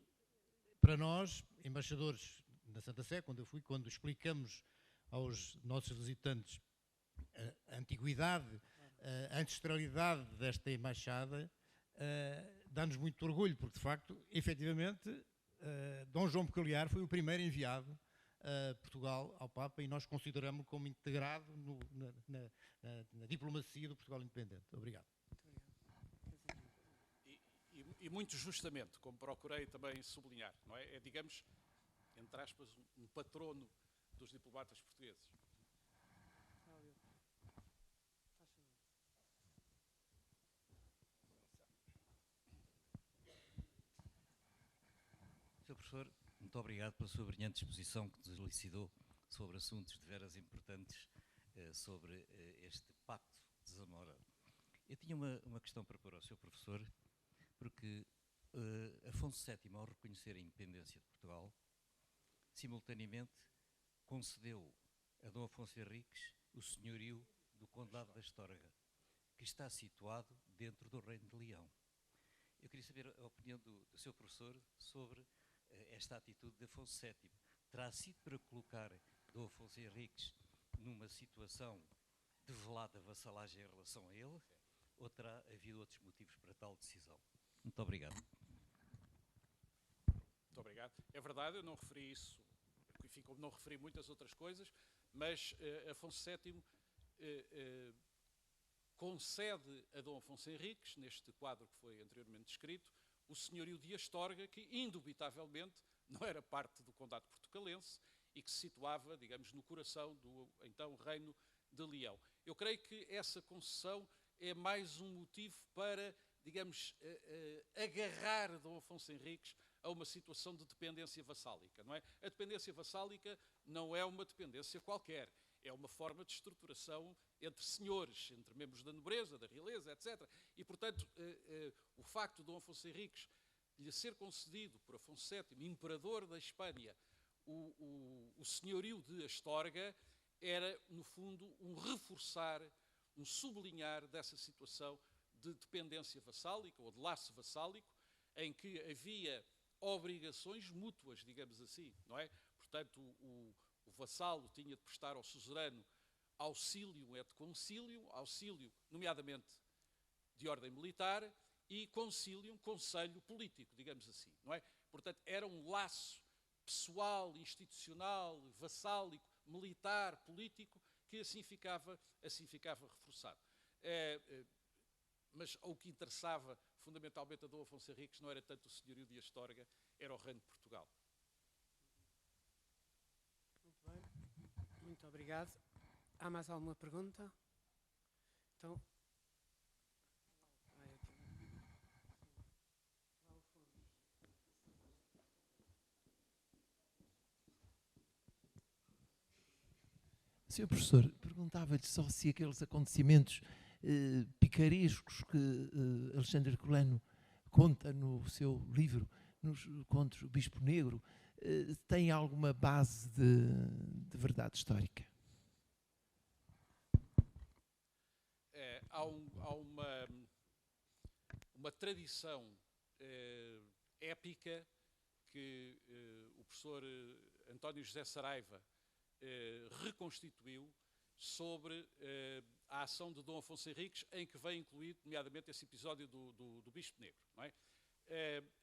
para nós, embaixadores da Santa Sé, quando explicamos aos nossos visitantes a antiguidade, a ancestralidade desta embaixada, dá-nos muito orgulho, porque de facto, efetivamente, Dom João Peculiar foi o primeiro enviado a Portugal ao Papa e nós consideramos-lo como integrado na diplomacia do Portugal independente. Obrigado. E muito justamente, como procurei também sublinhar, não é? É, digamos, entre aspas, um patrono dos diplomatas portugueses. Sr. Professor, muito obrigado pela sua brilhante exposição que nos elucidou sobre assuntos de veras importantes sobre este Pacto de Zamora. Eu tinha uma questão para pôr ao Sr. Professor, porque Afonso VII, ao reconhecer a independência de Portugal, simultaneamente concedeu a Dom Afonso Henriques o senhorio do Condado da Astorga, que está situado dentro do Reino de Leão. Eu queria saber a opinião do seu professor sobre esta atitude de Afonso VII. Terá sido para colocar Dom Afonso Henriques numa situação de velada vassalagem em relação a ele, ou terá havido outros motivos para tal decisão? Muito obrigado. Muito obrigado. É verdade, eu não referi isso, enfim, como não referi muitas outras coisas, mas Afonso VII concede a Dom Afonso Henriques, neste quadro que foi anteriormente descrito, o senhorio de Astorga, que indubitavelmente não era parte do condado portucalense e que se situava, digamos, no coração do então Reino de Leão. Eu creio que essa concessão é mais um motivo para, digamos, agarrar Dom Afonso Henriques a uma situação de dependência vassálica, não é? A dependência vassálica não é uma dependência qualquer, é uma forma de estruturação entre senhores, entre membros da nobreza, da realeza, etc. E, portanto, o facto de Dom Afonso Henriques lhe ser concedido por Afonso VII, imperador da Espanha, o senhorio de Astorga, era, no fundo, um reforçar, um sublinhar dessa situação de dependência vassálica ou de laço vassálico, em que havia obrigações mútuas, digamos assim, não é? Portanto, o vassalo tinha de prestar ao suzerano auxílio et concilium, auxílio, nomeadamente, de ordem militar, e concilium, conselho político, digamos assim, não é? Portanto, era um laço pessoal, institucional, vassálico, militar, político, que assim ficava reforçado. Mas o que interessava fundamentalmente a Dom Afonso Henriques não era tanto o senhorio de Astorga, era o Reino de Portugal. Muito bem, muito obrigado. Há mais alguma pergunta? Então, vai aqui. Senhor professor, perguntava-lhe só se aqueles acontecimentos picarescos que Alexandre Herculano conta no seu livro, nos contos do Bispo Negro, têm alguma base de verdade histórica? Há uma tradição épica que o professor António José Saraiva reconstituiu sobre a ação de Dom Afonso Henriques, em que vem incluído, nomeadamente, esse episódio do Bispo Negro. Não é?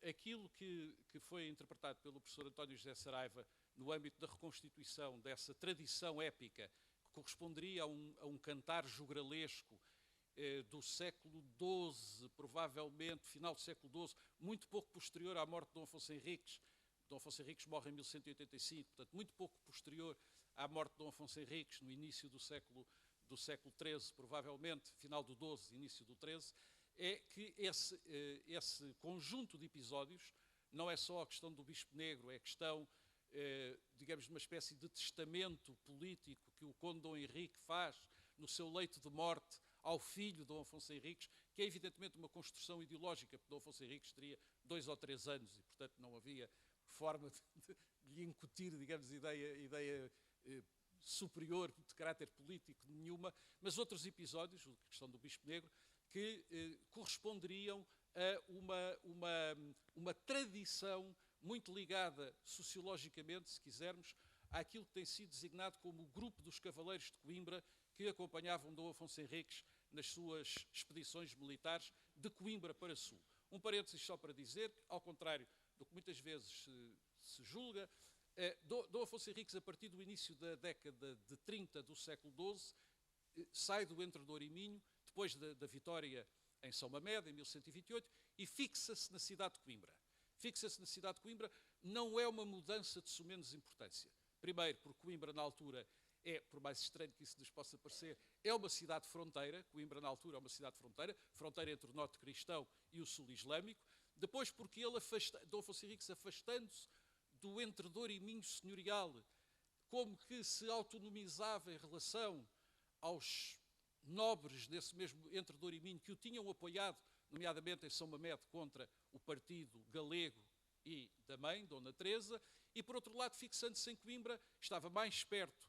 Aquilo que foi interpretado pelo professor António José Saraiva no âmbito da reconstituição dessa tradição épica, que corresponderia a um cantar jogralesco do século XII, provavelmente, final do século XII, muito pouco posterior à morte de Dom Afonso Henriques. Dom Afonso Henriques morre em 1185, portanto, muito pouco posterior à morte de Dom Afonso Henriques, no início do século XIII, provavelmente, final do XII, início do XIII, é que esse conjunto de episódios não é só a questão do Bispo Negro, é a questão, digamos, de uma espécie de testamento político que o Conde Dom Henrique faz no seu leito de morte ao filho de Dom Afonso Henriques, que é evidentemente uma construção ideológica, porque Dom Afonso Henriques teria 2 ou 3 anos e, portanto, não havia forma de lhe incutir, digamos, ideia superior de caráter político nenhuma, mas outros episódios, a questão do Bispo Negro, que corresponderiam a uma tradição muito ligada sociologicamente, se quisermos, àquilo que tem sido designado como o grupo dos Cavaleiros de Coimbra que acompanhavam Dom Afonso Henriques nas suas expedições militares de Coimbra para Sul. Um parênteses só para dizer, ao contrário do que muitas vezes se julga, Dom Afonso Henriques, a partir do início da década de 30 do século XII, sai do Entredouro e Minho, depois da vitória em São Mamede, em 1128, e fixa-se na cidade de Coimbra. Fixa-se na cidade de Coimbra, não é uma mudança de sumenos importância. Primeiro, porque Coimbra, na altura, por mais estranho que isso nos possa parecer, é uma cidade fronteira. Coimbra, na altura, é uma cidade fronteira entre o norte cristão e o sul islâmico. Depois, porque Dom Afonso Henriques, afastando-se do Entredouro e Minho senhorial, como que se autonomizava em relação aos nobres desse mesmo Entredouro e Minho que o tinham apoiado, nomeadamente em São Mamede, contra o partido galego e da mãe, Dona Teresa, e por outro lado, fixando-se em Coimbra, estava mais perto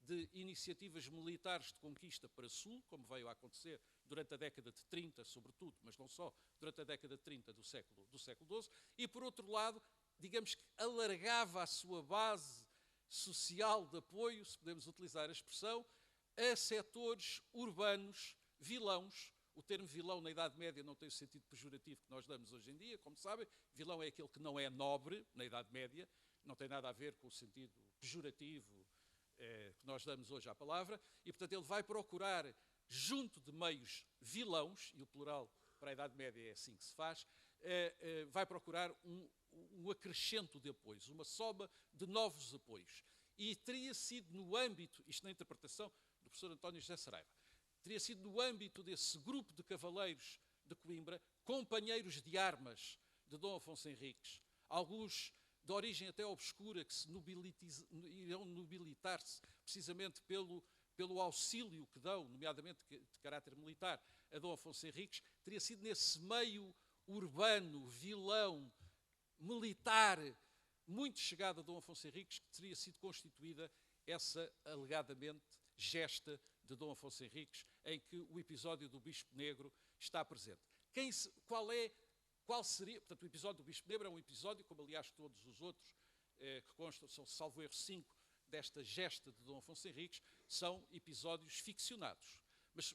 de iniciativas militares de conquista para sul, como veio a acontecer durante a década de 30, sobretudo, mas não só, durante a década de 30 do século XII, e por outro lado, digamos que alargava a sua base social de apoio, se podemos utilizar a expressão, a setores urbanos, vilãos. O termo vilão na Idade Média não tem o sentido pejorativo que nós damos hoje em dia, como sabem. Vilão é aquele que não é nobre na Idade Média, não tem nada a ver com o sentido pejorativo que nós damos hoje à palavra, e portanto ele vai procurar, junto de meios vilãos, e o plural para a Idade Média é assim que se faz, vai procurar um acrescento de apoios, uma soma de novos apoios. E teria sido no âmbito, isto na interpretação do professor António José Saraiva, teria sido no âmbito desse grupo de cavaleiros de Coimbra, companheiros de armas de Dom Afonso Henriques, alguns de origem até obscura, que irão nobilitar-se precisamente pelo auxílio que dão, nomeadamente de caráter militar, a Dom Afonso Henriques, teria sido nesse meio urbano, vilão, militar, muito chegado a Dom Afonso Henriques, que teria sido constituída essa, alegadamente, gesta de Dom Afonso Henriques, em que o episódio do Bispo Negro está presente. Qual seria, portanto, o episódio do Bispo Negro é um episódio, como aliás todos os outros, que constam, são salvo erro 5 desta gesta de Dom Afonso Henriques, são episódios ficcionados. Mas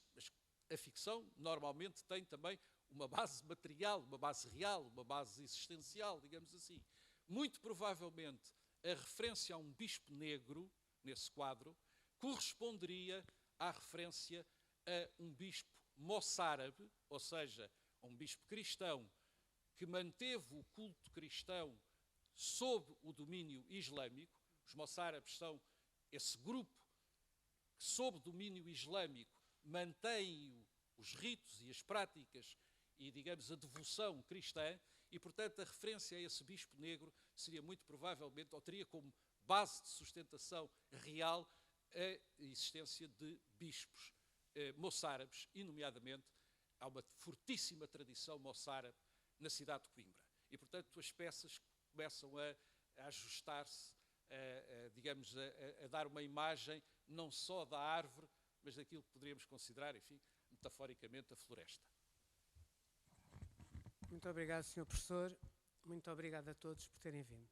a ficção normalmente tem também uma base material, uma base real, uma base existencial, digamos assim. Muito provavelmente a referência a um bispo negro, nesse quadro, corresponderia à referência a um bispo moçárabe, ou seja, a um bispo cristão, que manteve o culto cristão sob o domínio islâmico. Os moçárabes são esse grupo que, sob domínio islâmico, mantém os ritos e as práticas e, digamos, a devoção cristã, e, portanto, a referência a esse bispo negro seria muito provavelmente, ou teria como base de sustentação real, a existência de bispos moçárabes, e, nomeadamente, há uma fortíssima tradição moçárabe na cidade de Coimbra. E, portanto, as peças começam a ajustar-se, digamos, a dar uma imagem não só da árvore, mas daquilo que poderíamos considerar, enfim, metaforicamente, a floresta. Muito obrigado, Sr. Professor. Muito obrigado a todos por terem vindo.